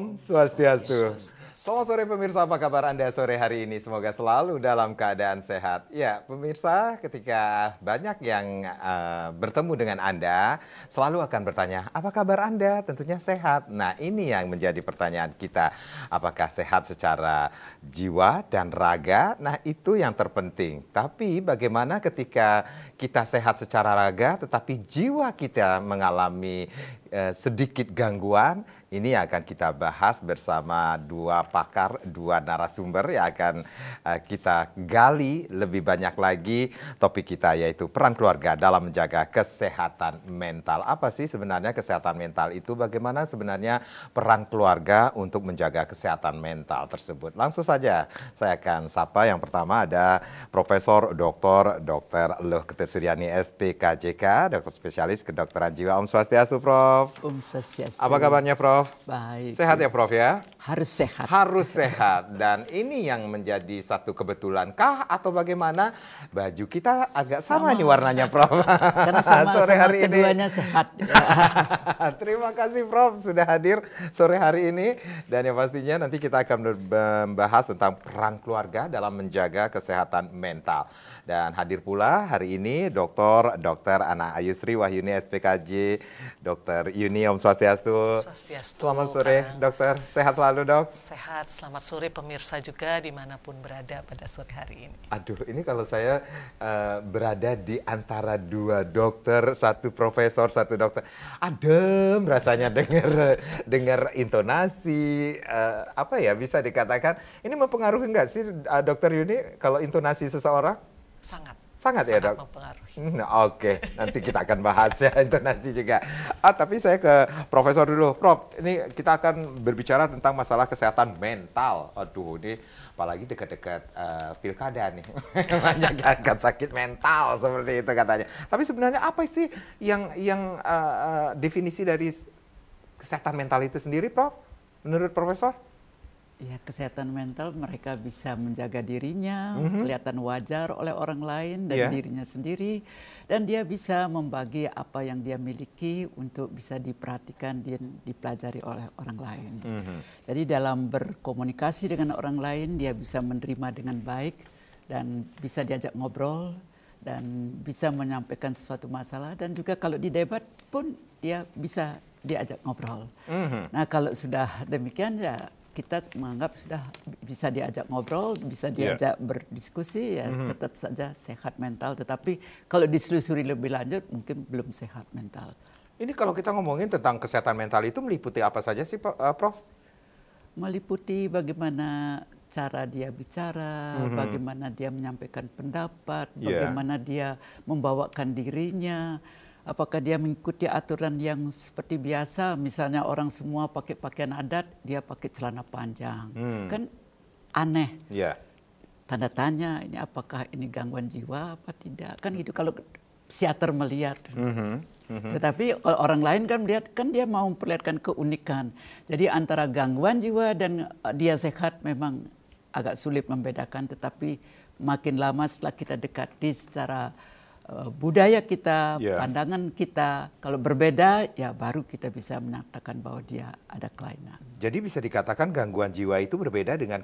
Om Swastiastu. Selamat sore pemirsa, apa kabar Anda sore hari ini? Semoga selalu dalam keadaan sehat. Ya, pemirsa, ketika banyak yang bertemu dengan Anda, selalu akan bertanya, apa kabar Anda? Tentunya sehat. Nah, ini yang menjadi pertanyaan kita. Apakah sehat secara jiwa dan raga? Nah, itu yang terpenting. Tapi bagaimana ketika kita sehat secara raga, tetapi jiwa kita mengalami sedikit gangguan? Ini akan kita bahas bersama dua pakar, dua narasumber yang akan kita gali lebih banyak lagi. Topik kita yaitu peran keluarga dalam menjaga kesehatan mental. Apa sih sebenarnya kesehatan mental itu? Bagaimana sebenarnya peran keluarga untuk menjaga kesehatan mental tersebut? Langsung saja saya akan sapa. Yang pertama ada Profesor Dr. Luh Ketesuryani SPKJK, dokter spesialis kedokteran jiwa. Om Swastiastu, Prof. Om Swastiastu. Apa kabarnya, Prof? Baik. Sehat ya, Prof ya? Harus sehat. Harus sehat. Dan ini yang menjadi satu kebetulan kah atau bagaimana? Baju kita agak sama nih warnanya, Prof. Karena sama sore hari keduanya ini. sehat. Terima kasih, Prof, sudah hadir sore hari ini. Dan yang pastinya nanti kita akan membahas tentang peran keluarga dalam menjaga kesehatan mental. Dan hadir pula hari ini Dr. Ana Ayusri Wahyuni SPKJ, Dr. Yuni. Om Swastiastu. Swastiastu. Selamat sore, dokter. Sehat selalu, dok? Sehat. Selamat sore pemirsa juga dimanapun berada pada sore hari ini. Aduh, ini kalau saya berada di antara dua dokter, satu profesor, satu dokter, adem rasanya dengar intonasi, apa ya bisa dikatakan, ini mempengaruhi nggak sih, Dokter Yuni, kalau intonasi seseorang? Sangat ya, Dok? Mempengaruhi. Oke, nanti kita akan bahas ya intonasi juga. Tapi saya ke Profesor dulu. Prof, ini kita akan berbicara tentang masalah kesehatan mental. Aduh, ini apalagi dekat-dekat pilkada nih. Banyak yang akan sakit mental seperti itu katanya. Tapi sebenarnya apa sih yang definisi dari kesehatan mental itu sendiri, Prof? Menurut Profesor? Ya, kesehatan mental mereka bisa menjaga dirinya, kelihatan wajar oleh orang lain dan dirinya sendiri, dan dia bisa membagi apa yang dia miliki untuk bisa diperhatikan dan dipelajari oleh orang lain. Jadi dalam berkomunikasi dengan orang lain dia bisa menerima dengan baik dan bisa diajak ngobrol dan bisa menyampaikan sesuatu masalah, dan juga kalau di debat pun dia bisa diajak ngobrol. Nah, kalau sudah demikian ya kita menganggap sudah bisa diajak ngobrol, bisa diajak berdiskusi, ya tetap saja sehat mental. Tetapi kalau diselusuri lebih lanjut mungkin belum sehat mental. Ini kalau kita ngomongin tentang kesehatan mental itu meliputi apa saja sih, Prof? Meliputi bagaimana cara dia bicara, bagaimana dia menyampaikan pendapat, bagaimana dia membawakan dirinya. Apakah dia mengikuti aturan yang seperti biasa, misalnya orang semua pakai pakaian adat, dia pakai celana panjang. Kan aneh. Tanda tanya, ini apakah ini gangguan jiwa apa tidak. Kan gitu kalau psikiater melihat. Tetapi kalau orang lain kan melihat, kan dia mau memperlihatkan keunikan. Jadi antara gangguan jiwa dan dia sehat memang agak sulit membedakan. Tetapi makin lama setelah kita dekati secara budaya kita, pandangan kita, kalau berbeda ya baru kita bisa menyatakan bahwa dia ada kelainan. Jadi bisa dikatakan gangguan jiwa itu berbeda dengan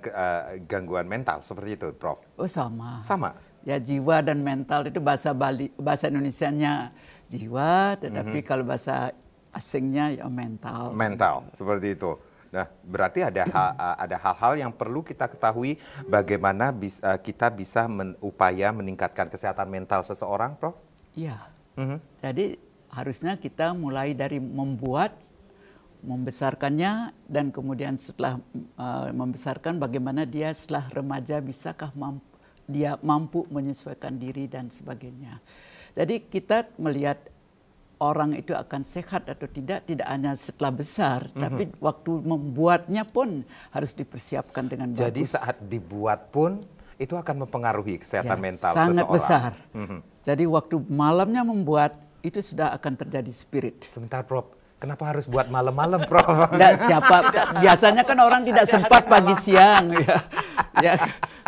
gangguan mental seperti itu, Prof? Oh, sama. Sama? Ya, jiwa dan mental itu bahasa Indonesianya jiwa, tetapi kalau bahasa asingnya ya mental. Mental, seperti itu. Nah, berarti ada hal-hal yang perlu kita ketahui bagaimana kita bisa upaya meningkatkan kesehatan mental seseorang, Prof? Iya. Jadi harusnya kita mulai dari membesarkannya, dan kemudian setelah membesarkan bagaimana dia setelah remaja bisakah dia mampu menyesuaikan diri dan sebagainya. Jadi kita melihat orang itu akan sehat atau tidak hanya setelah besar, tapi waktu membuatnya pun harus dipersiapkan dengan bagus. Jadi saat dibuat pun itu akan mempengaruhi kesehatan mental sangat seseorang. Besar. Jadi waktu malamnya membuat itu sudah akan terjadi spirit. Sebentar, Prof. Kenapa harus buat malam-malam, Prof? Biasanya kan orang tidak sempat pagi siang, ya.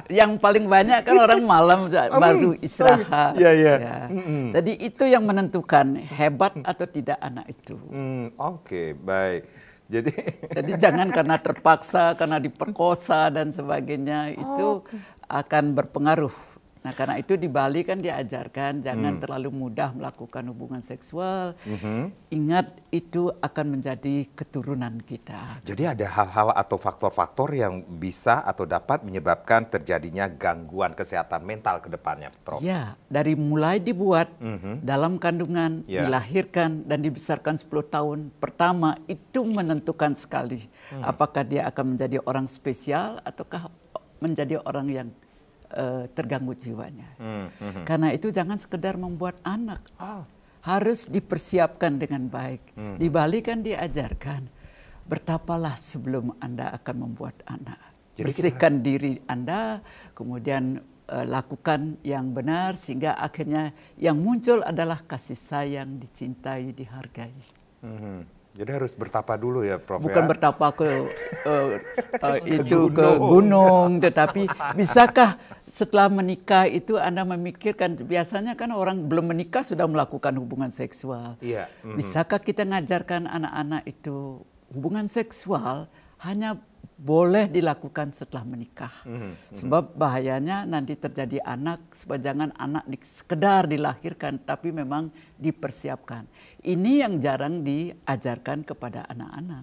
Yang paling banyak kan orang malam baru istirahat. Jadi itu yang menentukan hebat atau tidak anak itu. Oke, baik. Jadi jangan karena terpaksa, karena diperkosa dan sebagainya, itu akan berpengaruh. Nah, karena itu di Bali kan diajarkan jangan terlalu mudah melakukan hubungan seksual. Ingat, itu akan menjadi keturunan kita. Jadi ada hal-hal atau faktor-faktor yang bisa atau dapat menyebabkan terjadinya gangguan kesehatan mental ke depannya, Prof. Ya, dari mulai dibuat dalam kandungan, dilahirkan dan dibesarkan 10 tahun pertama, itu menentukan sekali apakah dia akan menjadi orang spesial ataukah menjadi orang yang terganggu jiwanya. Karena itu jangan sekedar membuat anak, harus dipersiapkan dengan baik. Di Bali kan diajarkan, bertapalah sebelum Anda akan membuat anak. Jadi bersihkan diri Anda, kemudian lakukan yang benar, sehingga akhirnya yang muncul adalah kasih sayang, dicintai, dihargai. Jadi harus bertapa dulu ya, Prof. Bukan bertapa ke ke gunung, tetapi bisakah setelah menikah itu Anda memikirkan, biasanya kan orang belum menikah sudah melakukan hubungan seksual. Iya. Bisakah kita ngajarkan anak-anak itu hubungan seksual hanya boleh dilakukan setelah menikah. Sebab bahayanya nanti terjadi anak, supaya jangan anak sekedar dilahirkan, tapi memang dipersiapkan. Ini yang jarang diajarkan kepada anak-anak.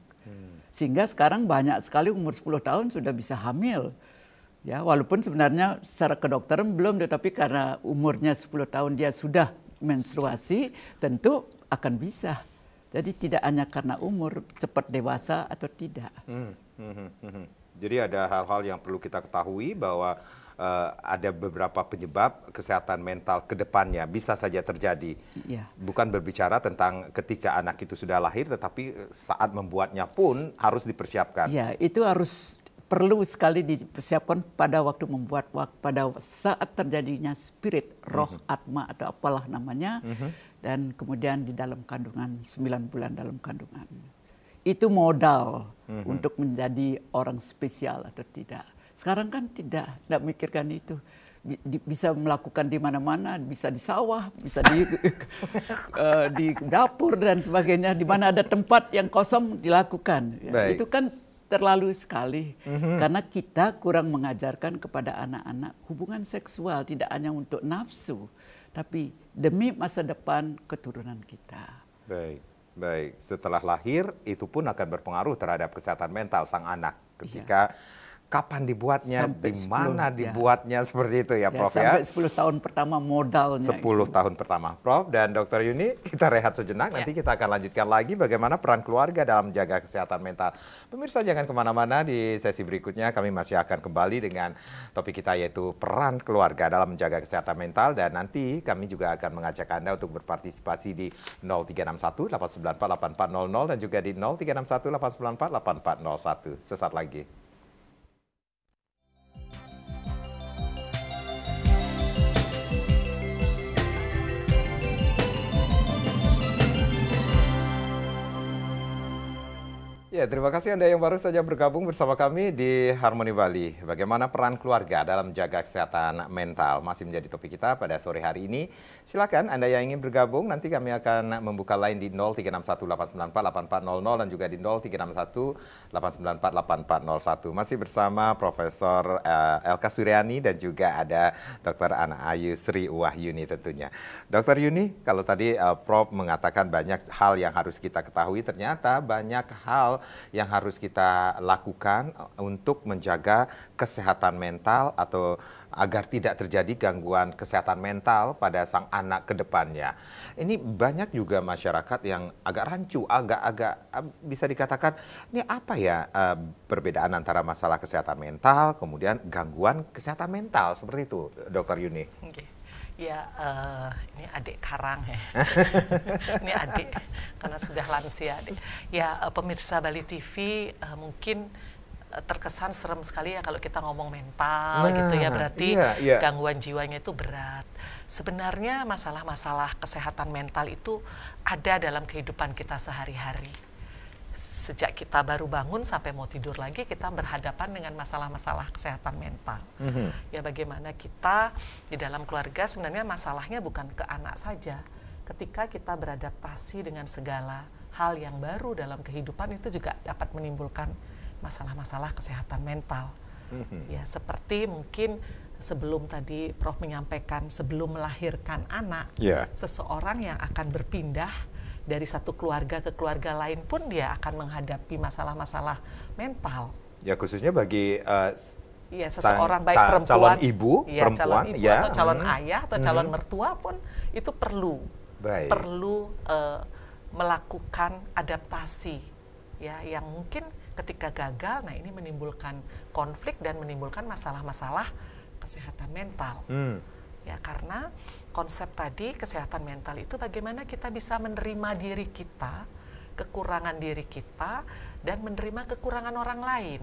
Sehingga sekarang banyak sekali umur 10 tahun sudah bisa hamil. Ya, walaupun sebenarnya secara kedokteran belum, tetapi karena umurnya 10 tahun dia sudah menstruasi, tentu akan bisa. Jadi tidak hanya karena umur, cepat dewasa atau tidak. Jadi ada hal-hal yang perlu kita ketahui bahwa ada beberapa penyebab kesehatan mental ke depannya bisa saja terjadi. Iya. Bukan berbicara tentang ketika anak itu sudah lahir, tetapi saat membuatnya pun harus dipersiapkan. Ya, itu harus perlu sekali dipersiapkan pada waktu membuat, pada saat terjadinya spirit, roh, atma atau apalah namanya, dan kemudian di dalam kandungan, 9 bulan dalam kandungan. Itu modal untuk menjadi orang spesial atau tidak. Sekarang kan tidak mikirkan itu. Bisa melakukan di mana-mana, bisa di sawah, bisa di dapur dan sebagainya. Di mana ada tempat yang kosong dilakukan. Ya, itu kan terlalu sekali. Karena kita kurang mengajarkan kepada anak-anak hubungan seksual tidak hanya untuk nafsu, tapi demi masa depan keturunan kita. Baik. Setelah lahir, itu pun akan berpengaruh terhadap kesehatan mental sang anak. Ketika kapan dibuatnya, di mana dibuatnya, seperti itu ya, Prof. Sampai 10 tahun pertama modalnya. 10 tahun pertama. Prof dan Dr. Yuni, kita rehat sejenak. Nanti kita akan lanjutkan lagi bagaimana peran keluarga dalam menjaga kesehatan mental. Pemirsa jangan kemana-mana, di sesi berikutnya kami masih akan kembali dengan topik kita, yaitu peran keluarga dalam menjaga kesehatan mental. Dan nanti kami juga akan mengajak Anda untuk berpartisipasi di 0361 894 8400 dan juga di 0361 894 8401. Sesaat lagi. Ya, terima kasih Anda yang baru saja bergabung bersama kami di Harmoni Bali. Bagaimana peran keluarga dalam menjaga kesehatan mental masih menjadi topik kita pada sore hari ini. Silakan Anda yang ingin bergabung, nanti kami akan membuka line di 0361 894 8400 dan juga di 0361 894 8401. Masih bersama Profesor Elka Suryani dan juga ada Dr. Ana Ayu Sri Wahyuni tentunya. Dr. Yuni, kalau tadi Prof mengatakan banyak hal yang harus kita ketahui, ternyata banyak hal yang harus kita lakukan untuk menjaga kesehatan mental atau agar tidak terjadi gangguan kesehatan mental pada sang anak ke depannya. Ini banyak juga masyarakat yang agak rancu, agak bisa dikatakan ini apa ya perbedaan antara masalah kesehatan mental kemudian gangguan kesehatan mental seperti itu, Dr. Yuni. Ya, ini adik Karang ya. Ini adik, karena sudah lansia adik. Ya, pemirsa Bali TV mungkin terkesan serem sekali ya kalau kita ngomong mental gitu ya. Berarti gangguan jiwanya itu berat. Sebenarnya masalah-masalah kesehatan mental itu ada dalam kehidupan kita sehari-hari. Sejak kita baru bangun sampai mau tidur lagi, kita berhadapan dengan masalah-masalah kesehatan mental. Ya, bagaimana kita di dalam keluarga sebenarnya masalahnya bukan ke anak saja. Ketika kita beradaptasi dengan segala hal yang baru dalam kehidupan itu juga dapat menimbulkan masalah-masalah kesehatan mental. Ya, seperti mungkin sebelum tadi Prof menyampaikan, sebelum melahirkan anak, seseorang yang akan berpindah dari satu keluarga ke keluarga lain pun dia akan menghadapi masalah-masalah mental. Ya, khususnya bagi ya, seseorang baik perempuan, calon ibu, ya, perempuan, calon ibu ya, atau calon ayah atau calon mertua pun itu perlu melakukan adaptasi, ya, yang mungkin ketika gagal, nah ini menimbulkan konflik dan menimbulkan masalah-masalah kesehatan mental. Ya, karena konsep tadi kesehatan mental itu bagaimana kita bisa menerima diri kita, kekurangan diri kita, dan menerima kekurangan orang lain.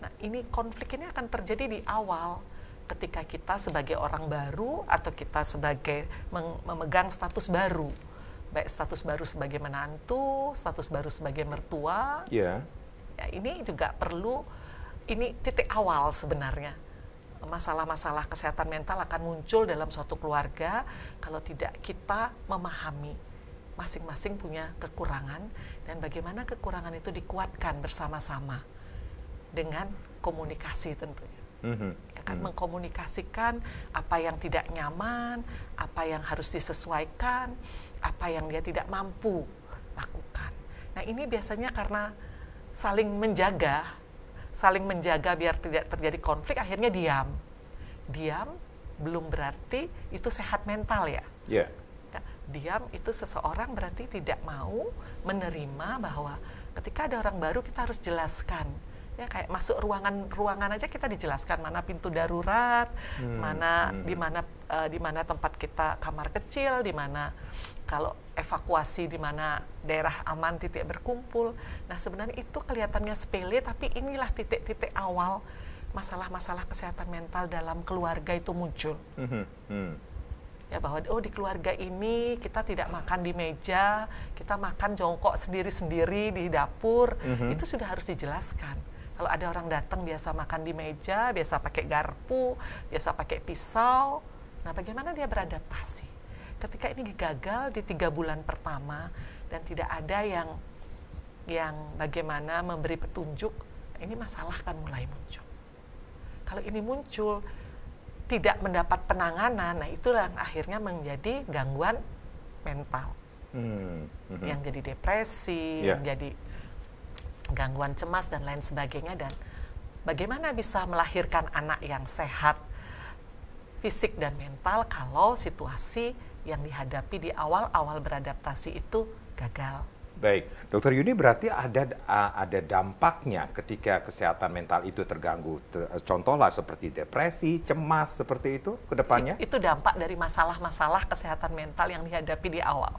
Nah, ini konflik ini akan terjadi di awal ketika kita sebagai orang baru atau kita sebagai memegang status baru, baik status baru sebagai menantu, status baru sebagai mertua. Ya, ini juga perlu, ini titik awal sebenarnya. Masalah-masalah kesehatan mental akan muncul dalam suatu keluarga kalau tidak kita memahami masing-masing punya kekurangan dan bagaimana kekurangan itu dikuatkan bersama-sama dengan komunikasi tentunya. Ya kan, mengkomunikasikan apa yang tidak nyaman, apa yang harus disesuaikan, apa yang dia tidak mampu lakukan. Nah, ini biasanya karena saling menjaga biar tidak terjadi konflik, akhirnya diam. Diam belum berarti itu sehat mental ya. Ya, diam itu seseorang berarti tidak mau menerima bahwa ketika ada orang baru kita harus jelaskan. Ya, kayak masuk ruangan aja kita dijelaskan mana pintu darurat, di mana tempat kita kamar kecil, di mana kalau evakuasi, di mana daerah aman titik berkumpul. Nah, sebenarnya itu kelihatannya sepele, tapi inilah titik-titik awal masalah-masalah kesehatan mental dalam keluarga itu muncul. Ya, bahwa di keluarga ini kita tidak makan di meja, kita makan jongkok sendiri-sendiri di dapur, itu sudah harus dijelaskan. Kalau ada orang datang biasa makan di meja, biasa pakai garpu, biasa pakai pisau, nah bagaimana dia beradaptasi? Ketika ini gagal di 3 bulan pertama dan tidak ada yang bagaimana memberi petunjuk, ini masalah kan mulai muncul. Kalau ini muncul tidak mendapat penanganan, nah itulah yang akhirnya menjadi gangguan mental, yang jadi depresi, yang jadi gangguan cemas dan lain sebagainya. Dan bagaimana bisa melahirkan anak yang sehat fisik dan mental kalau situasi yang dihadapi di awal-awal beradaptasi itu gagal. Baik, Dokter Yuni, berarti ada dampaknya ketika kesehatan mental itu terganggu. Contohlah seperti depresi, cemas, seperti itu ke depannya? Itu dampak dari masalah-masalah kesehatan mental yang dihadapi di awal.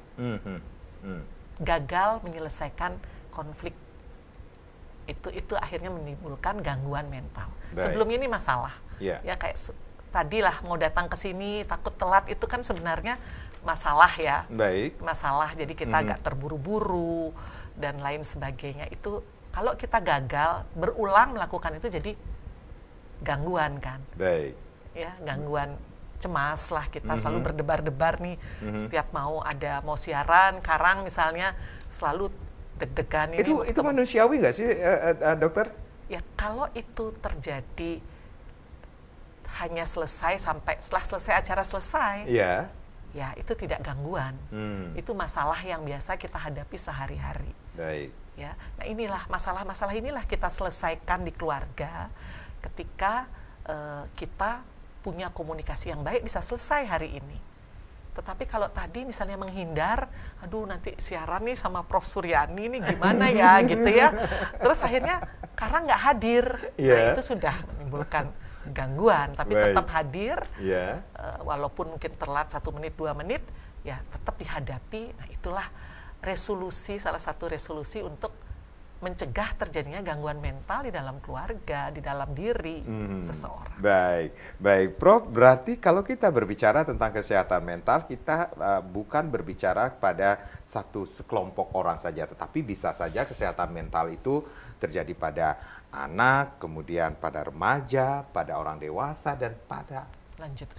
Gagal menyelesaikan konflik. Itu akhirnya menimbulkan gangguan mental. Baik. Sebelumnya ini masalah. Ya kayak tadilah mau datang ke sini takut telat, itu kan sebenarnya masalah ya. Baik. Masalah, jadi kita agak terburu-buru dan lain sebagainya. Itu kalau kita gagal berulang melakukan itu jadi gangguan kan. Baik. Ya, gangguan cemas lah, kita selalu berdebar-debar nih. Setiap mau siaran, karang misalnya selalu deg-degan ini. Itu manusiawi nggak sih, dokter? Ya, kalau itu terjadi hanya selesai setelah selesai acara selesai. Ya, itu tidak gangguan. Itu masalah yang biasa kita hadapi sehari-hari. Baik. Ya, nah inilah masalah-masalah inilah kita selesaikan di keluarga ketika kita punya komunikasi yang baik, bisa selesai hari ini. Tetapi kalau tadi misalnya menghindar, aduh nanti siaran nih sama Prof. Suryani nih gimana ya gitu ya. Terus akhirnya karena nggak hadir, nah itu sudah menimbulkan gangguan. Tapi tetap hadir, walaupun mungkin telat 1 menit, 2 menit, ya tetap dihadapi. Nah itulah salah satu resolusi untuk mencegah terjadinya gangguan mental di dalam keluarga, di dalam diri seseorang. Baik, Prof. Berarti kalau kita berbicara tentang kesehatan mental, kita bukan berbicara pada satu sekelompok orang saja, tetapi bisa saja kesehatan mental itu terjadi pada anak, kemudian pada remaja, pada orang dewasa, dan pada lanjut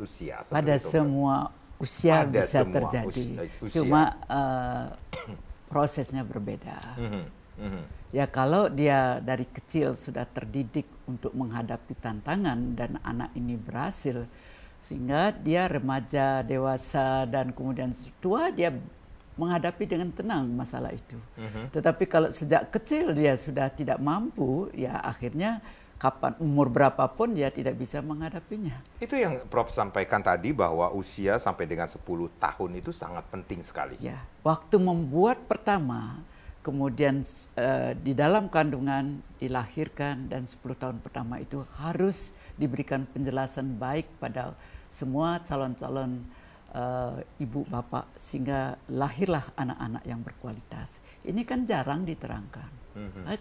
usia. Pada semua usia bisa terjadi. Cuma prosesnya berbeda. Ya kalau dia dari kecil sudah terdidik untuk menghadapi tantangan dan anak ini berhasil, sehingga dia remaja, dewasa, dan kemudian tua dia menghadapi dengan tenang masalah itu. Tetapi kalau sejak kecil dia sudah tidak mampu, ya akhirnya kapan umur berapapun dia tidak bisa menghadapinya. Itu yang Prof sampaikan tadi bahwa usia sampai dengan 10 tahun itu sangat penting sekali. Ya, waktu membuat pertama, kemudian di dalam kandungan dilahirkan dan 10 tahun pertama itu harus diberikan penjelasan baik pada semua calon-calon ibu bapak sehingga lahirlah anak-anak yang berkualitas. Ini kan jarang diterangkan.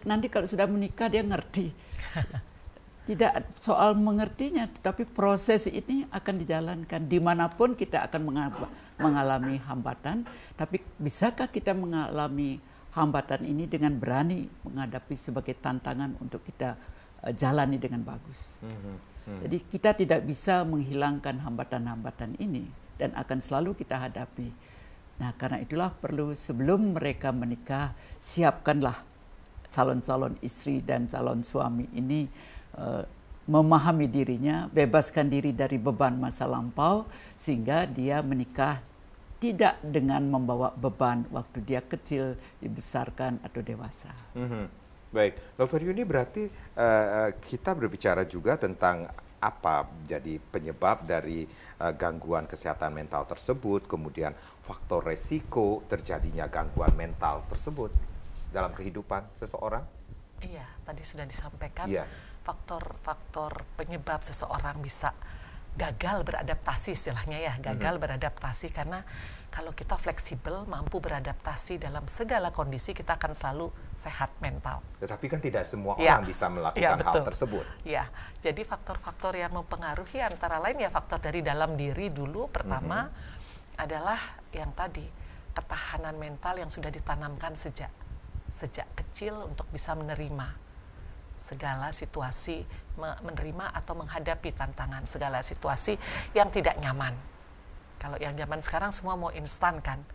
Nanti kalau sudah menikah dia ngerti. Tidak soal mengertinya, tetapi proses ini akan dijalankan dimanapun kita akan mengalami hambatan. Tapi bisakah kita mengalami hambatan ini dengan berani menghadapi sebagai tantangan untuk kita jalani dengan bagus. Jadi kita tidak bisa menghilangkan hambatan-hambatan ini dan akan selalu kita hadapi. Nah karena itulah perlu sebelum mereka menikah, siapkanlah calon-calon istri dan calon suami ini memahami dirinya, bebaskan diri dari beban masa lampau sehingga dia menikah tidak dengan membawa beban waktu dia kecil, dibesarkan atau dewasa. Baik, Dr. Yuni, berarti kita berbicara juga tentang apa jadi penyebab dari gangguan kesehatan mental tersebut, kemudian faktor resiko terjadinya gangguan mental tersebut dalam kehidupan seseorang. Iya, tadi sudah disampaikan. Iya. Faktor-faktor penyebab seseorang bisa gagal beradaptasi istilahnya ya, gagal beradaptasi karena kalau kita fleksibel, mampu beradaptasi dalam segala kondisi, kita akan selalu sehat mental. Tetapi kan tidak semua orang bisa melakukan hal tersebut. Ya, jadi faktor-faktor yang mempengaruhi antara lain ya faktor dari dalam diri dulu. Pertama adalah yang tadi, ketahanan mental yang sudah ditanamkan sejak kecil untuk bisa menerima segala situasi, menerima atau menghadapi tantangan segala situasi yang tidak nyaman. Kalau yang zaman sekarang semua mau instan kan,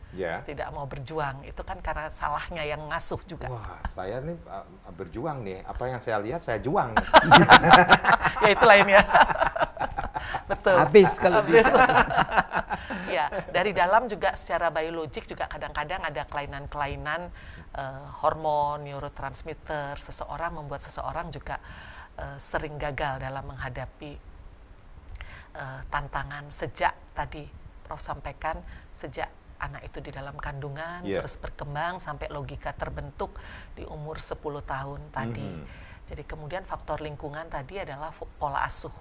tidak mau berjuang. Itu kan karena salahnya yang ngasuh juga. Wah, saya nih berjuang nih. Apa yang saya lihat saya juang. Ya itu lainnya. Betul. Habis kalau habis. Ya, dari dalam juga secara biologik juga kadang-kadang ada kelainan-kelainan hormon, neurotransmitter seseorang, membuat seseorang juga sering gagal dalam menghadapi tantangan sejak tadi Prof sampaikan, sejak anak itu di dalam kandungan terus berkembang sampai logika terbentuk di umur 10 tahun tadi. Jadi kemudian faktor lingkungan tadi adalah pola asuh.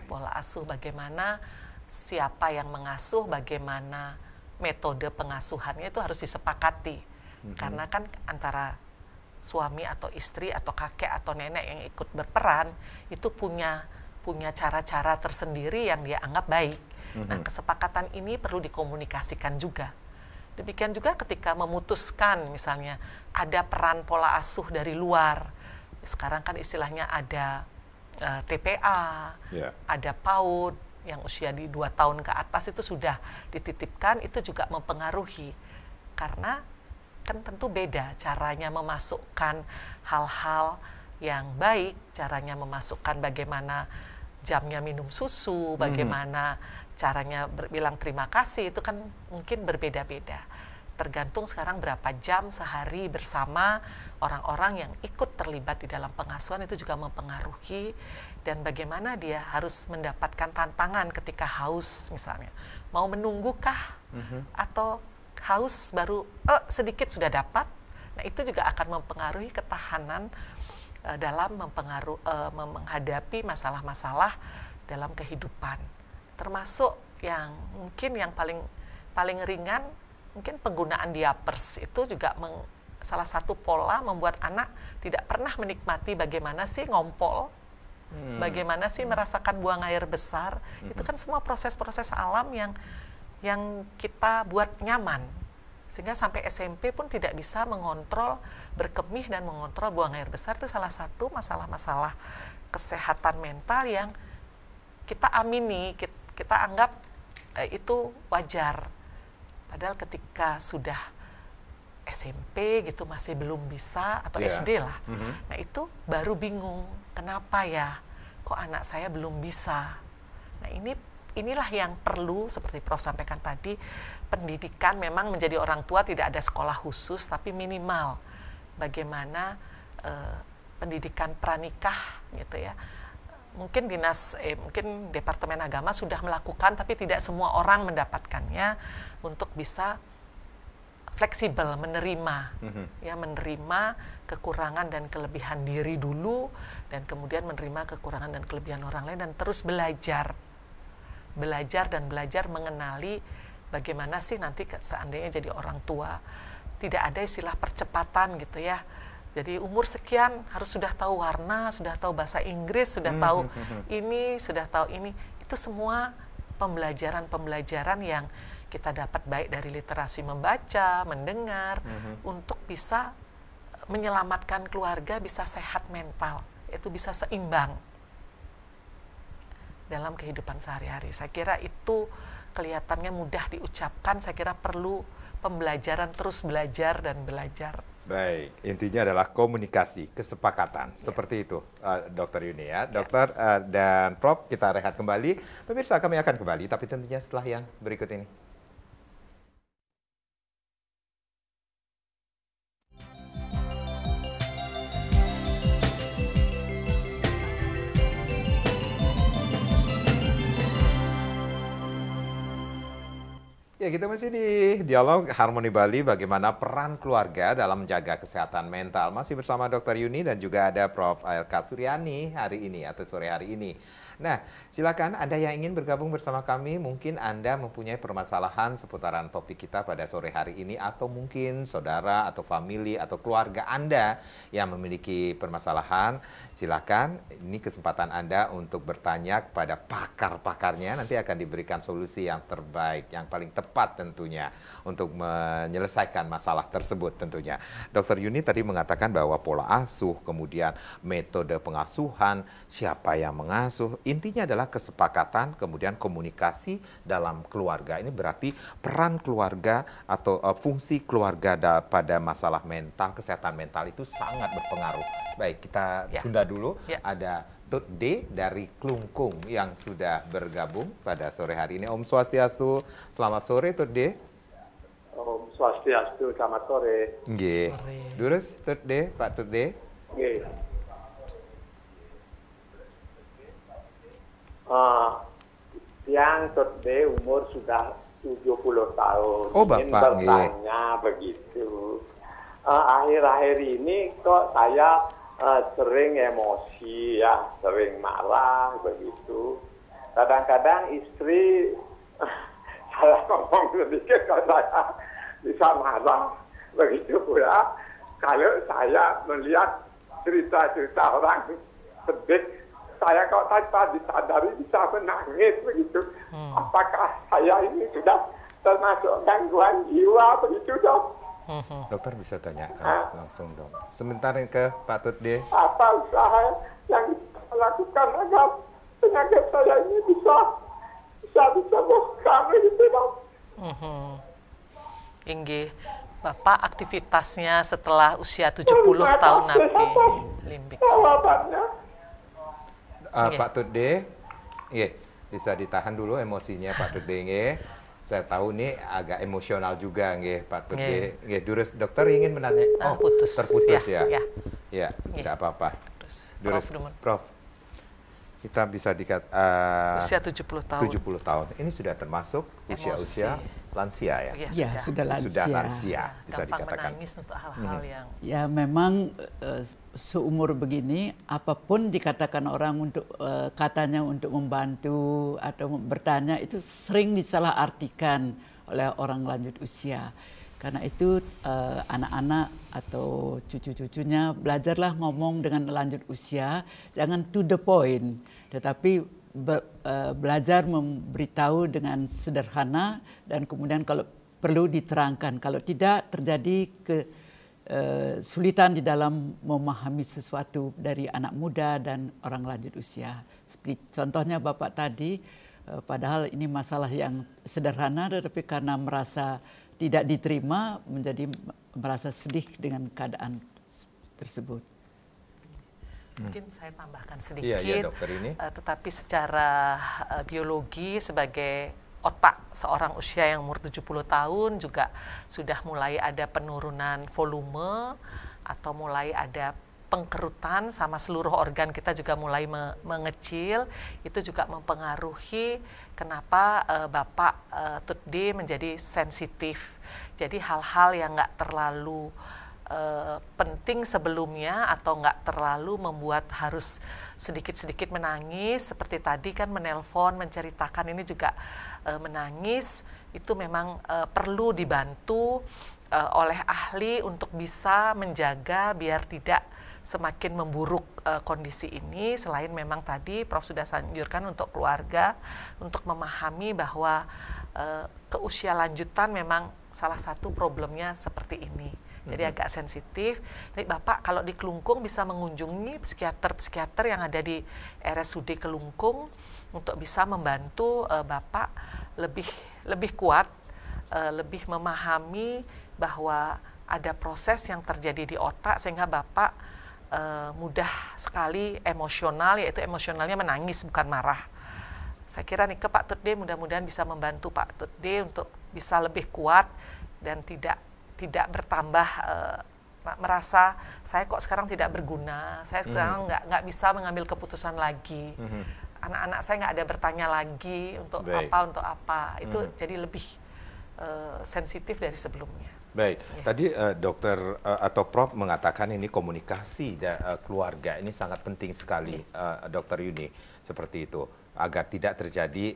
Pola asuh, bagaimana siapa yang mengasuh, bagaimana metode pengasuhannya itu harus disepakati. Karena kan antara suami atau istri atau kakek atau nenek yang ikut berperan itu punya cara-cara tersendiri yang dia anggap baik. Nah, kesepakatan ini perlu dikomunikasikan juga. Demikian juga ketika memutuskan misalnya ada peran pola asuh dari luar. Sekarang kan istilahnya ada TPA, ada PAUD yang usia di 2 tahun ke atas itu sudah dititipkan, itu juga mempengaruhi. Karena kan tentu beda caranya memasukkan hal-hal yang baik, caranya memasukkan bagaimana jamnya minum susu, bagaimana caranya bilang terima kasih, itu kan mungkin berbeda-beda. Tergantung sekarang berapa jam sehari bersama orang-orang yang ikut terlibat di dalam pengasuhan itu juga mempengaruhi, dan bagaimana dia harus mendapatkan tantangan ketika haus misalnya. Mau menunggukah atau haus baru sedikit sudah dapat. Nah, itu juga akan mempengaruhi ketahanan dalam menghadapi masalah-masalah dalam kehidupan. Termasuk yang mungkin yang paling ringan, mungkin penggunaan diapers itu juga salah satu pola membuat anak tidak pernah menikmati bagaimana sih ngompol, bagaimana sih merasakan buang air besar. Itu kan semua proses-proses alam yang kita buat nyaman. Sehingga sampai SMP pun tidak bisa mengontrol berkemih dan mengontrol buang air besar. Itu salah satu masalah-masalah kesehatan mental yang kita amini, kita anggap itu wajar. Padahal ketika sudah SMP gitu masih belum bisa, atau SD lah. Nah itu baru bingung, kenapa ya kok anak saya belum bisa. Nah inilah yang perlu, seperti Prof sampaikan tadi, pendidikan memang menjadi orang tua tidak ada sekolah khusus, tapi minimal bagaimana pendidikan pranikah gitu ya. Mungkin mungkin Departemen Agama sudah melakukan, tapi tidak semua orang mendapatkannya untuk bisa fleksibel menerima, ya, menerima kekurangan dan kelebihan diri dulu, dan kemudian menerima kekurangan dan kelebihan orang lain, dan terus belajar dan belajar mengenali bagaimana sih nanti seandainya jadi orang tua. Tidak ada istilah percepatan gitu ya. Jadi umur sekian harus sudah tahu warna, sudah tahu bahasa Inggris, sudah tahu ini, sudah tahu ini. Itu semua pembelajaran yang kita dapat baik dari literasi membaca, mendengar, untuk bisa menyelamatkan keluarga, bisa sehat mental, itu bisa seimbang dalam kehidupan sehari-hari. Saya kira itu kelihatannya mudah diucapkan, saya kira perlu pembelajaran, terus belajar dan belajar. Baik, intinya adalah komunikasi, kesepakatan, seperti itu, Dokter Yuni ya. Dokter dan Prof, kita rehat kembali. Pemirsa, kami akan kembali, tapi tentunya setelah yang berikut ini. Ya, kita masih di dialog Harmoni Bali, bagaimana peran keluarga dalam menjaga kesehatan mental. Masih bersama Dr. Yuni dan juga ada Prof. Ailka Suryani hari ini atau sore hari ini. Nah, silakan Anda yang ingin bergabung bersama kami, mungkin Anda mempunyai permasalahan seputaran topik kita pada sore hari ini, atau mungkin saudara atau famili atau keluarga Anda yang memiliki permasalahan. Silakan, ini kesempatan Anda untuk bertanya kepada pakar-pakarnya, nanti akan diberikan solusi yang terbaik, yang paling tepat tentunya untuk menyelesaikan masalah tersebut tentunya. Dr. Yuni tadi mengatakan bahwa pola asuh, kemudian metode pengasuhan, siapa yang mengasuh, intinya adalah kesepakatan, kemudian komunikasi dalam keluarga. Ini berarti peran keluarga atau fungsi keluarga pada masalah mental, kesehatan mental itu sangat berpengaruh. Baik, kita tunda dulu. Ada Tut D dari Klungkung yang sudah bergabung pada sore hari ini. Om Swastiastu, selamat sore Tut D. Om Swastiastu, selamat sore. Nggih. Durus Tut D, Pak Tut D. Nggih. Yang Tut D umur sudah 70 tahun. Oh, Bapak. Ingin bertanya begitu. Akhir-akhir ini kok saya sering emosi ya, sering marah begitu. Kadang-kadang istri saya ngomong sedikit kalau saya bisa marah begitu pula. Kalau saya melihat cerita-cerita orang sedih, saya kok tanpa disadari bisa menangis begitu. Apakah saya ini sudah termasuk gangguan jiwa begitu, Dok? Dokter bisa tanyakan langsung dong. Sebentar ke Pak Tut D. Apa usaha yang dilakukan agar penyakit saya ini bisa disembuhkan begitu, Dok? Inggih, Bapak aktivitasnya setelah usia 70 tahun nanti. Limbik jawabannya. Pak Tut D, bisa ditahan dulu emosinya Pak Tut D. Saya tahu nih agak emosional juga Pak Tut D. Durus, dokter ingin menanya. Oh, terputus ya. Ya, tidak apa-apa. Durus, Prof. Kita bisa usia 70 tahun. 70 tahun. Ini sudah termasuk usia-usia lansia ya? Ya, sudah lansia. Sudah lansia, bisa gampang dikatakan. Menangis untuk hal-hal yang... Ya, memang seumur begini, apapun dikatakan orang untuk katanya untuk membantu atau bertanya, itu sering disalahartikan oleh orang lanjut usia. Karena itu anak-anak atau cucu-cucunya belajarlah ngomong dengan lanjut usia, jangan to the point, tetapi belajar memberitahu dengan sederhana dan kemudian kalau perlu diterangkan. Kalau tidak terjadi kesulitan di dalam memahami sesuatu dari anak muda dan orang lanjut usia. Seperti contohnya Bapak tadi, padahal ini masalah yang sederhana, tetapi karena merasa tidak diterima menjadi merasa sedih dengan keadaan tersebut. Mungkin saya tambahkan sedikit, Iya, dokter ini. Tetapi secara biologi sebagai otak seorang usia yang umur 70 tahun juga sudah mulai ada penurunan volume atau mulai ada pengkerutan, sama seluruh organ kita juga mulai mengecil. Itu juga mempengaruhi kenapa Bapak Tutde menjadi sensitif. Jadi hal-hal yang nggak terlalu penting sebelumnya atau nggak terlalu membuat harus sedikit-sedikit menangis, seperti tadi kan menelpon, menceritakan ini juga menangis, itu memang perlu dibantu oleh ahli untuk bisa menjaga biar tidak semakin memburuk kondisi ini. Selain memang tadi Prof sudah anjurkan untuk keluarga untuk memahami bahwa keusia lanjutan memang salah satu problemnya seperti ini. Jadi agak sensitif. Jadi Bapak kalau di Kelungkung bisa mengunjungi psikiater-psikiater yang ada di RSUD Kelungkung untuk bisa membantu Bapak lebih kuat, lebih memahami bahwa ada proses yang terjadi di otak sehingga Bapak mudah sekali emosional, yaitu emosionalnya menangis bukan marah. Saya kira nih ke Pak Tutde mudah-mudahan bisa membantu Pak Tutde untuk bisa lebih kuat dan tidak bertambah merasa saya kok sekarang tidak berguna, saya sekarang nggak bisa mengambil keputusan lagi, anak-anak saya nggak ada bertanya lagi untuk apa, itu jadi lebih sensitif dari sebelumnya. Baik, tadi dokter atau Prof mengatakan ini komunikasi keluarga ini sangat penting sekali, Dokter Yuni, seperti itu, agar tidak terjadi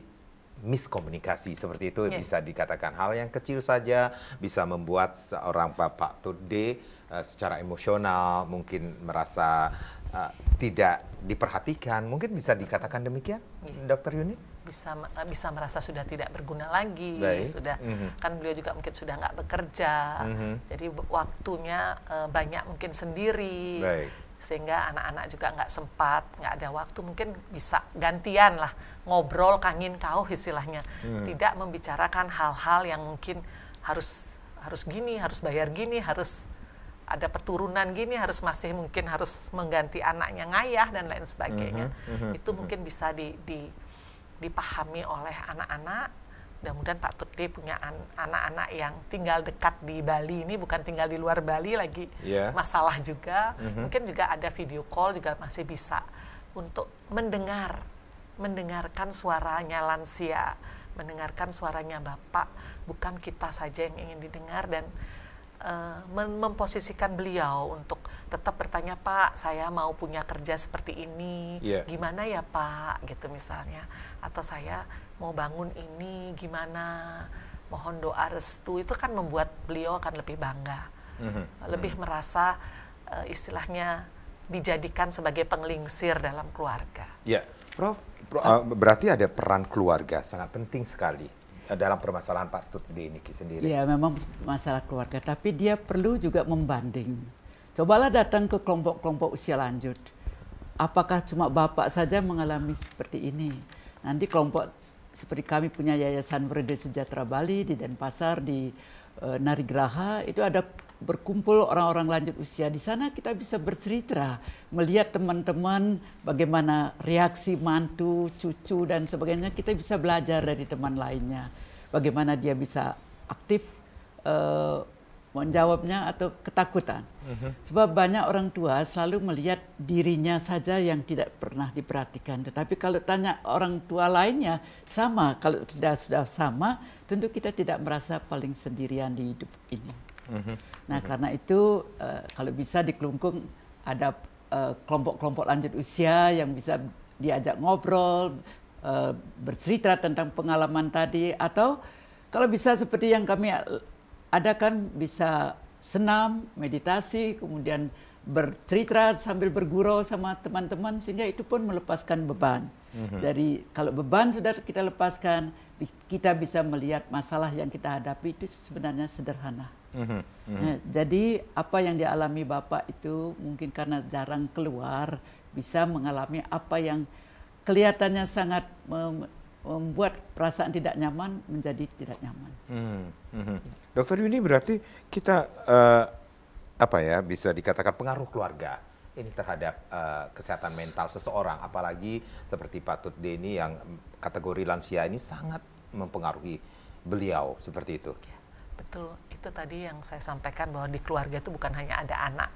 miskomunikasi seperti itu. Bisa dikatakan hal yang kecil saja bisa membuat seorang Bapak Tutde secara emosional mungkin merasa tidak diperhatikan, mungkin bisa dikatakan demikian, Dokter Yuni? Bisa merasa sudah tidak berguna lagi, sudah kan beliau juga mungkin sudah nggak bekerja, jadi waktunya banyak mungkin sendiri. Sehingga anak-anak juga nggak sempat, nggak ada waktu, mungkin bisa gantian lah, ngobrol kangin kau istilahnya, tidak membicarakan hal-hal yang mungkin harus gini, harus bayar gini, harus ada perturunan gini, harus masih mungkin harus mengganti anaknya ngayah dan lain sebagainya. Itu mungkin bisa dipahami oleh anak-anak. Mudah-mudahan Pak Tutde punya anak-anak yang tinggal dekat di Bali ini, bukan tinggal di luar Bali lagi, masalah juga. Mungkin juga ada video call juga masih bisa untuk mendengarkan suaranya lansia, mendengarkan suaranya Bapak, bukan kita saja yang ingin didengar, dan memposisikan beliau untuk tetap bertanya, Pak, saya mau punya kerja seperti ini, gimana ya Pak, gitu misalnya, atau saya mau bangun ini, gimana, mohon doa restu. Itu kan membuat beliau akan lebih bangga, lebih merasa istilahnya dijadikan sebagai penglingsir dalam keluarga. Ya, Prof, berarti ada peran keluarga sangat penting sekali dalam permasalahan Pak Tutde ini sendiri. Ya, memang masalah keluarga, tapi dia perlu juga membanding. Cobalah datang ke kelompok-kelompok usia lanjut. Apakah cuma Bapak saja mengalami seperti ini? Nanti kelompok seperti kami punya Yayasan Wereda Sejahtera Bali di Denpasar, di Narigraha, itu ada berkumpul orang-orang lanjut usia. Di sana kita bisa bercerita, melihat teman-teman bagaimana reaksi mantu, cucu dan sebagainya. Kita bisa belajar dari teman lainnya, bagaimana dia bisa aktif menjawabnya atau ketakutan. Sebab banyak orang tua selalu melihat dirinya saja yang tidak pernah diperhatikan. Tetapi kalau tanya orang tua lainnya sama, kalau sudah sama, tentu kita tidak merasa paling sendirian di hidup ini. Nah, karena itu kalau bisa di Kelungkung ada kelompok-kelompok lanjut usia yang bisa diajak ngobrol, bercerita tentang pengalaman tadi, atau kalau bisa seperti yang kami adakan, bisa senam, meditasi, kemudian bercerita sambil bergurau sama teman-teman, sehingga itu pun melepaskan beban. Dari kalau beban sudah kita lepaskan, kita bisa melihat masalah yang kita hadapi itu sebenarnya sederhana. Nah, jadi apa yang dialami Bapak itu mungkin karena jarang keluar, bisa mengalami apa yang kelihatannya sangat membuat perasaan tidak nyaman menjadi tidak nyaman. Dokter Yuni, berarti kita apa ya, bisa dikatakan pengaruh keluarga ini terhadap kesehatan mental seseorang, apalagi seperti Pak Tut D ini yang kategori lansia ini sangat mempengaruhi beliau seperti itu. Betul, itu tadi yang saya sampaikan bahwa di keluarga itu bukan hanya ada anak,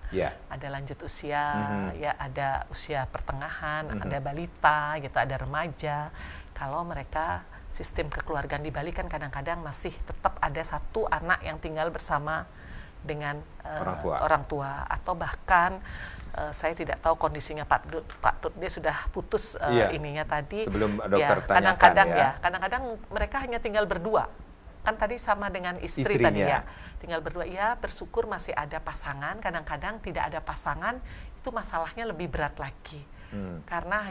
ada lanjut usia, ya ada usia pertengahan, ada balita, gitu, ada remaja. Kalau mereka sistem kekeluargaan di Bali kan kadang-kadang masih tetap ada satu anak yang tinggal bersama dengan orang tua, atau bahkan saya tidak tahu kondisinya Pak Tut dia sudah putus ininya tadi. Sebelum dokter tanyakan kadang-kadang kadang-kadang mereka hanya tinggal berdua. Kan tadi sama dengan istrinya tadi ya, tinggal berdua. Ya bersyukur masih ada pasangan. Kadang-kadang tidak ada pasangan itu masalahnya lebih berat lagi, karena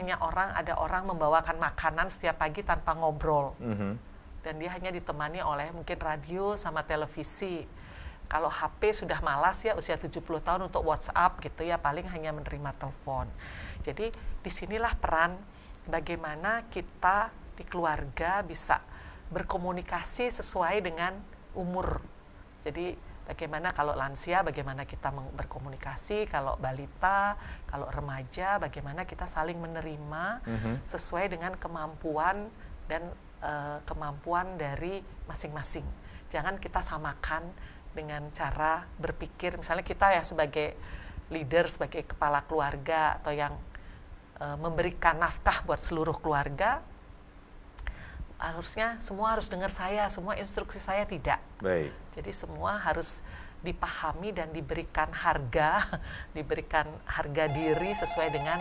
ada orang membawakan makanan setiap pagi tanpa ngobrol, dan dia hanya ditemani oleh mungkin radio sama televisi. Kalau HP sudah malas ya, usia 70 tahun untuk WhatsApp gitu ya, paling hanya menerima telepon. Jadi disinilah peran bagaimana kita di keluarga bisa berkomunikasi sesuai dengan umur. Jadi bagaimana kalau lansia, bagaimana kita berkomunikasi, kalau balita, kalau remaja, bagaimana kita saling menerima sesuai dengan kemampuan dan kemampuan dari masing-masing. Jangan kita samakan dengan cara berpikir, misalnya kita ya sebagai leader, sebagai kepala keluarga atau yang memberikan nafkah buat seluruh keluarga, harusnya semua harus dengar saya, semua instruksi saya, tidak. Baik. Jadi semua harus dipahami dan diberikan harga diri sesuai dengan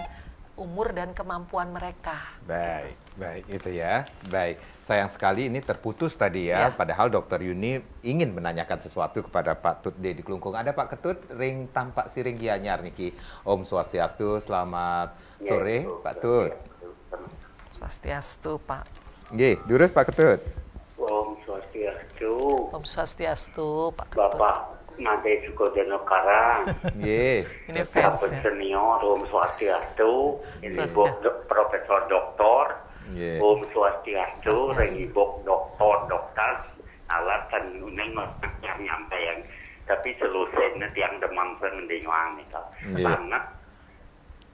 umur dan kemampuan mereka. Baik, baik itu ya. Baik, sayang sekali ini terputus tadi ya. Padahal Dokter Yuni ingin menanyakan sesuatu kepada Pak Tut D di Klungkung. Ada Pak Ketut, ring tampak siring Gianyar niki. Om Swastiastu, selamat sore Pak Tut. Swastiastu Pak. Nggih, durus Pak Ketut. Om Swastiastu. Om Swastiastu Pak Ketut. Bapak Made Sukodono Karang. Nggih. Ini fans ya. Senior Om Swastiastu. Ini Profesor Doktor. Om Swastiastu. Rengibok dokter. Alasan uneng yang nyampaian. Tapi selusnya tiang demam sengendingan nih kak. Sangat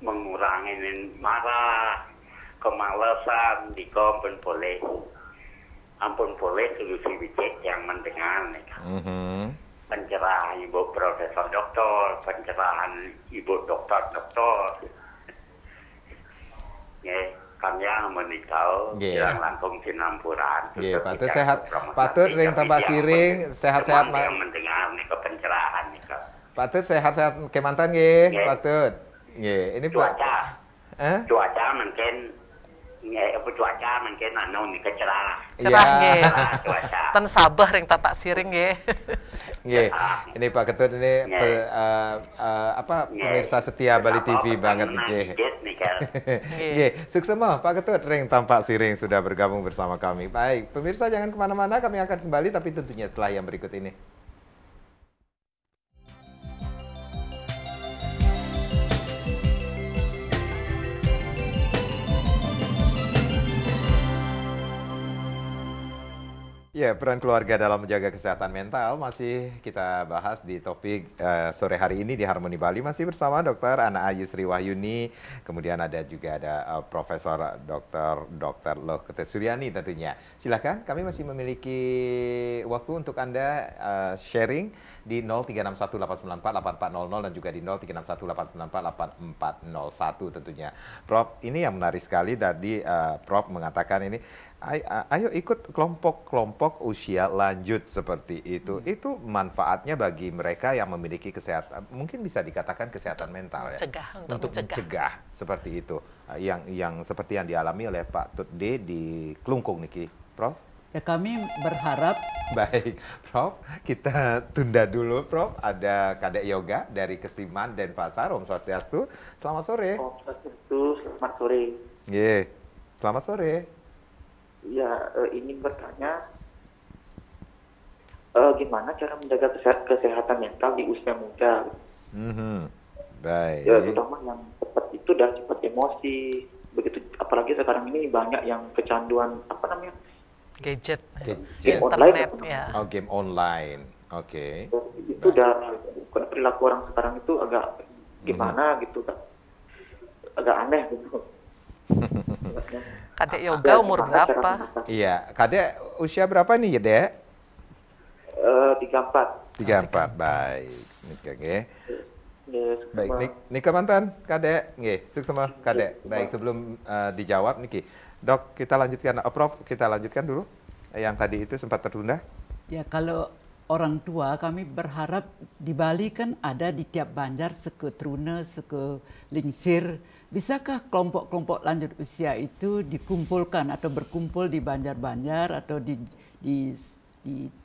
mengurangi marah, kemalasan di ampun boleh solusi wicek yang mendengar nih kak. Pencerahan Ibu Profesor Doktor, pencerahan Ibu Dokter. Ya, kami yang menikah yang langsung sinampuran. Pak Tut sehat. Pak Tut ring tambah siring, sehat-sehat yang mendengar nih ke pencerahan nih kak. Pak Tut sehat-sehat kemantan nggih, Pak Tut. Nggih, ini cuaca. Cuaca mungkin anu nih cerah. Cerah nggih. Ten sabah ring tapak siring nggih. Nggih. Ini Pak Ketut ini pemirsa setia Bali TV banget nggih. Nggih, sukses Pak Ketut ring tampak siring sudah bergabung bersama kami. Baik, pemirsa jangan kemana-mana, kami akan kembali tapi tentunya setelah yang berikut ini. Ya, peran keluarga dalam menjaga kesehatan mental masih kita bahas di topik sore hari ini di Harmoni Bali, masih bersama Dr. Ana Ayu Sri Wahyuni, kemudian ada Profesor Dr. Loh Ketesuryani tentunya. Silakan, kami masih memiliki waktu untuk Anda sharing di 036189484400 dan juga di 036189484401 tentunya. Prof, ini yang menarik sekali tadi Prof mengatakan ini, ayo ikut kelompok usia lanjut seperti itu. Itu manfaatnya bagi mereka yang memiliki kesehatan, mungkin bisa dikatakan kesehatan mental ya. Untuk mencegah seperti itu. Yang seperti yang dialami oleh Pak Tut D di Klungkung niki, Prof. Ya, kami berharap. Baik, Prof. Kita tunda dulu, Prof. Ada Kadek Yoga dari Kesiman Denpasar. Om Swastiastu. Selamat sore. Om Swastiastu, selamat sore. Ye, selamat sore. Ya, ingin bertanya, gimana cara menjaga kesehatan mental di usia muda? Baik. Ya, terutama yang cepat itu dan cepat emosi. begitu, apalagi sekarang ini banyak yang kecanduan apa namanya, Gadget, Game internet, online. ya. Oh, game online. Oke. Itu udah perilaku orang sekarang itu agak gimana gitu kan, agak aneh gitu. Kadek Yoga umur berapa? Iya, Kadek usia berapa nih, Dek? 34. 34, baik. Oke. Yes, Baik, Nika mantan, Kadek. Nggih, sukses sama Kadek. Baik, sebelum dijawab Niki. Dok, kita lanjutkan, Prof, kita lanjutkan dulu. Yang tadi itu sempat tertunda. Ya, kalau orang tua kami berharap di Bali kan ada di tiap banjar seke Truna, seke Lingsir. Bisakah kelompok-kelompok lanjut usia itu dikumpulkan atau berkumpul di banjar-banjar atau di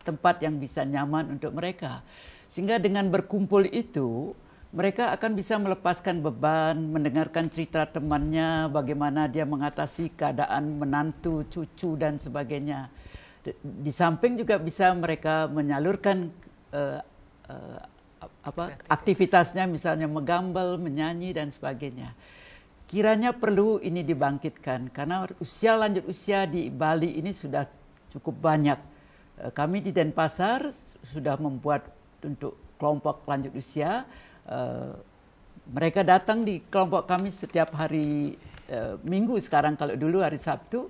tempat yang bisa nyaman untuk mereka. Sehingga dengan berkumpul itu mereka akan bisa melepaskan beban, mendengarkan cerita temannya, bagaimana dia mengatasi keadaan menantu, cucu, dan sebagainya. Di samping juga bisa mereka menyalurkan aktivitasnya, misalnya menggambel, menyanyi, dan sebagainya. Kiranya perlu ini dibangkitkan, karena lanjut usia di Bali ini sudah cukup banyak. Kami di Denpasar sudah membuat untuk kelompok lanjut usia. Mereka datang di kelompok kami setiap hari Minggu sekarang, kalau dulu hari Sabtu.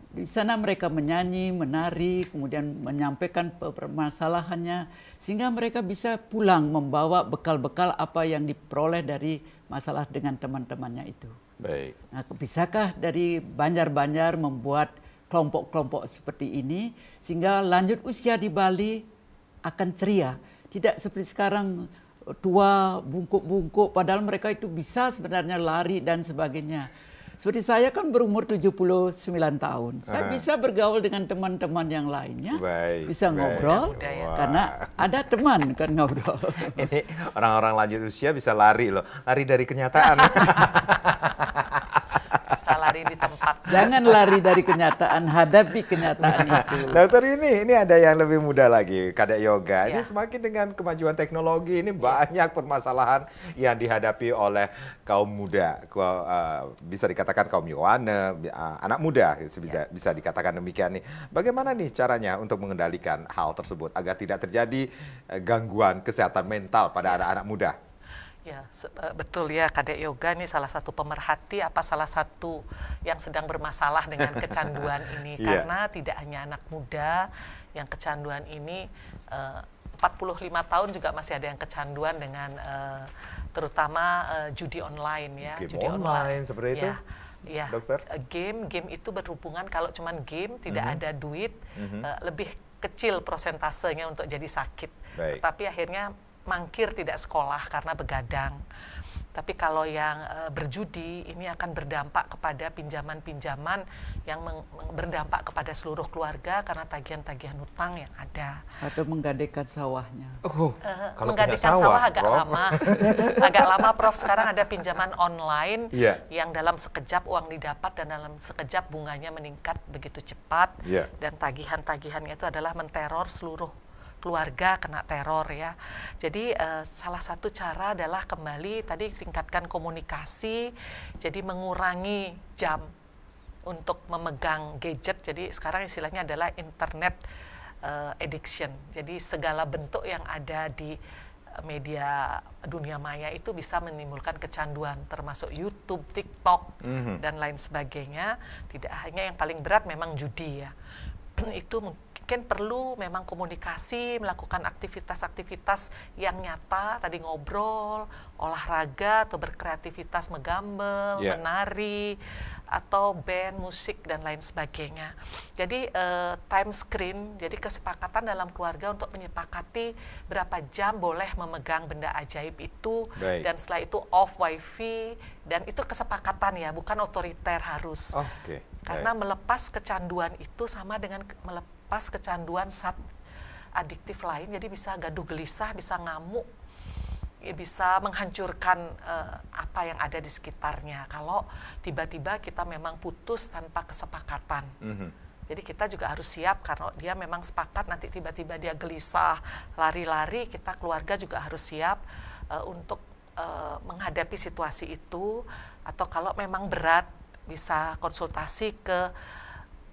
Di sana mereka menyanyi, menari, kemudian menyampaikan permasalahannya, sehingga mereka bisa pulang membawa bekal-bekal apa yang diperoleh dari masalah dengan teman-temannya itu. Baik. Nah, bisakah dari banjar-banjar membuat kelompok-kelompok seperti ini, sehingga lanjut usia di Bali akan ceria. Tidak seperti sekarang tua, bungkuk-bungkuk, padahal mereka itu bisa sebenarnya lari dan sebagainya. Seperti saya kan berumur 79 tahun. Saya bisa bergaul dengan teman-teman yang lainnya. Baik, bisa ngobrol, karena ada teman kan ngobrol. Ini orang-orang lanjut usia bisa lari loh. Lari dari kenyataan. Bisa lari di tempat. Jangan lari dari kenyataan, hadapi kenyataan itu. Dokter, ini ada yang lebih muda lagi, Kadek Yoga. Ini Ya. semakin dengan kemajuan teknologi ini banyak permasalahan yang dihadapi oleh kaum muda. Bisa dikatakan kaum Yohane, anak muda bisa dikatakan demikian nih. Bagaimana nih caranya untuk mengendalikan hal tersebut agar tidak terjadi gangguan kesehatan mental pada anak-anak muda? Ya, betul ya, Kadek Yoga ini salah satu pemerhati, salah satu yang sedang bermasalah dengan kecanduan ini. Karena tidak hanya anak muda yang kecanduan ini, 45 tahun juga masih ada yang kecanduan dengan terutama judi online ya. Game judi online seperti itu? Ya, Dokter? game itu berhubungan, kalau cuman game tidak ada duit, lebih kecil prosentasenya untuk jadi sakit. Baik. Tetapi akhirnya mangkir tidak sekolah karena begadang. Tapi kalau yang berjudi ini akan berdampak kepada pinjaman-pinjaman yang berdampak kepada seluruh keluarga karena tagihan-tagihan hutang yang ada. Atau menggadaikan sawahnya. Kalau Menggantikan punya sawah agak Prof. lama. Agak lama, Prof. Sekarang ada pinjaman online yang dalam sekejap uang didapat dan dalam sekejap bunganya meningkat begitu cepat. Dan tagihan-tagihannya itu adalah menteror seluruh keluarga, kena teror ya. Jadi salah satu cara adalah kembali tadi tingkatkan komunikasi, jadi mengurangi jam untuk memegang gadget. Jadi sekarang istilahnya adalah internet addiction. Jadi segala bentuk yang ada di media dunia maya itu bisa menimbulkan kecanduan, termasuk YouTube, TikTok, dan lain sebagainya. Tidak hanya yang paling berat memang judi ya. Itu mungkin perlu memang komunikasi, melakukan aktivitas-aktivitas yang nyata, tadi ngobrol, olahraga, atau berkreativitas, menggambel, menari, atau band, musik, dan lain sebagainya. Jadi time screen, jadi kesepakatan dalam keluarga untuk menyepakati berapa jam boleh memegang benda ajaib itu, dan setelah itu off wifi, dan itu kesepakatan ya, bukan otoriter harus. Karena melepas kecanduan itu sama dengan melepas kecanduan zat adiktif lain, jadi bisa gaduh gelisah, bisa ngamuk, ya bisa menghancurkan apa yang ada di sekitarnya kalau tiba-tiba kita memang putus tanpa kesepakatan. Jadi kita juga harus siap, karena dia memang sepakat nanti tiba-tiba dia gelisah, lari-lari, kita keluarga juga harus siap untuk menghadapi situasi itu. Atau kalau memang berat, bisa konsultasi ke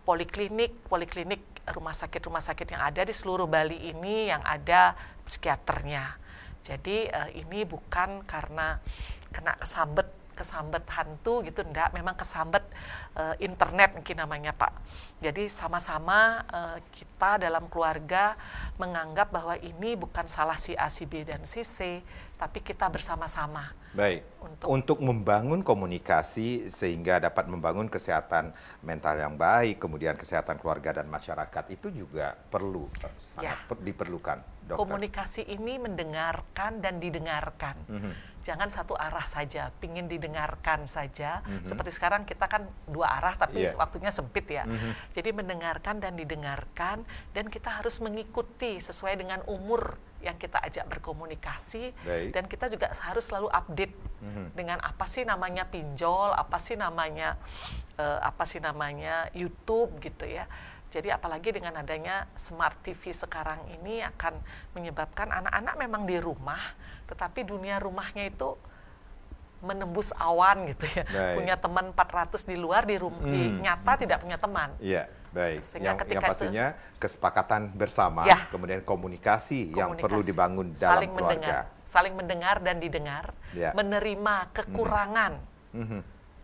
poliklinik rumah sakit yang ada di seluruh Bali ini yang ada psikiaternya. Jadi ini bukan karena kena kesambet hantu gitu, enggak, memang kesambet internet mungkin namanya Pak. Jadi sama-sama kita dalam keluarga menganggap bahwa ini bukan salah si A, si B, dan si C, tapi kita bersama-sama. Baik, untuk membangun komunikasi sehingga dapat membangun kesehatan mental yang baik, kemudian kesehatan keluarga dan masyarakat itu juga perlu, sangat diperlukan, dokter. Komunikasi ini mendengarkan dan didengarkan. Jangan satu arah saja, pingin didengarkan saja. Seperti sekarang kita kan dua arah, tapi waktunya sempit ya. Jadi mendengarkan dan didengarkan, dan kita harus mengikuti sesuai dengan umur yang kita ajak berkomunikasi. Dan kita juga harus selalu update dengan apa sih namanya pinjol, apa sih namanya YouTube gitu ya. Jadi apalagi dengan adanya Smart TV sekarang ini akan menyebabkan anak-anak memang di rumah, tetapi dunia rumahnya itu menembus awan gitu ya. Punya teman 400 di luar, di nyata tidak punya teman. Iya, baik. Yang pastinya itu, kesepakatan bersama, kemudian komunikasi yang perlu dibangun dalam keluarga. Saling mendengar dan didengar, menerima kekurangan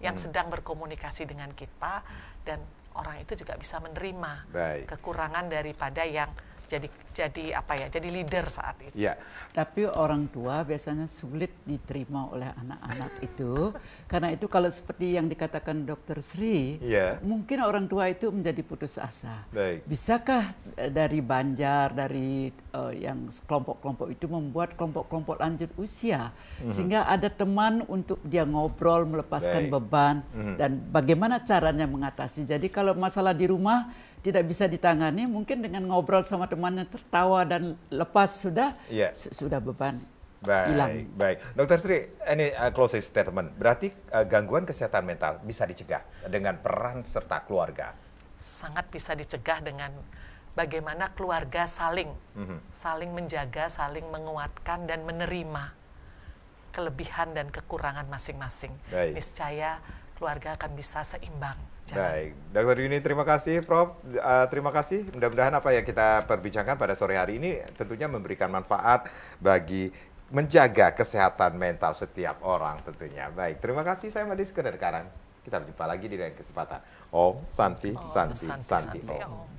yang sedang berkomunikasi dengan kita, dan orang itu juga bisa menerima kekurangan daripada yang jadi leader saat itu. Ya. Tapi orang tua biasanya sulit diterima oleh anak-anak itu, karena itu kalau seperti yang dikatakan Dr. Sri, mungkin orang tua itu menjadi putus asa. Bisakah dari Banjar, dari yang kelompok-kelompok itu membuat kelompok-kelompok lanjut usia, sehingga ada teman untuk dia ngobrol, melepaskan beban, dan bagaimana caranya mengatasi. Jadi kalau masalah di rumah tidak bisa ditangani, mungkin dengan ngobrol sama temannya, tertawa dan lepas sudah beban hilang. Baik, Dr. Sri, ini closing statement. Berarti gangguan kesehatan mental bisa dicegah dengan peran serta keluarga? Sangat bisa dicegah dengan bagaimana keluarga saling menjaga, saling menguatkan dan menerima kelebihan dan kekurangan masing-masing. Niscaya keluarga akan bisa seimbang. Baik, Dr. Yuni, terima kasih, Prof. Terima kasih. Mudah-mudahan apa yang kita perbincangkan pada sore hari ini tentunya memberikan manfaat bagi menjaga kesehatan mental setiap orang tentunya. Baik, terima kasih. Saya Madis Kedar Karang. Kita berjumpa lagi di lain kesempatan. Om Santi, Santi, Santi, Om.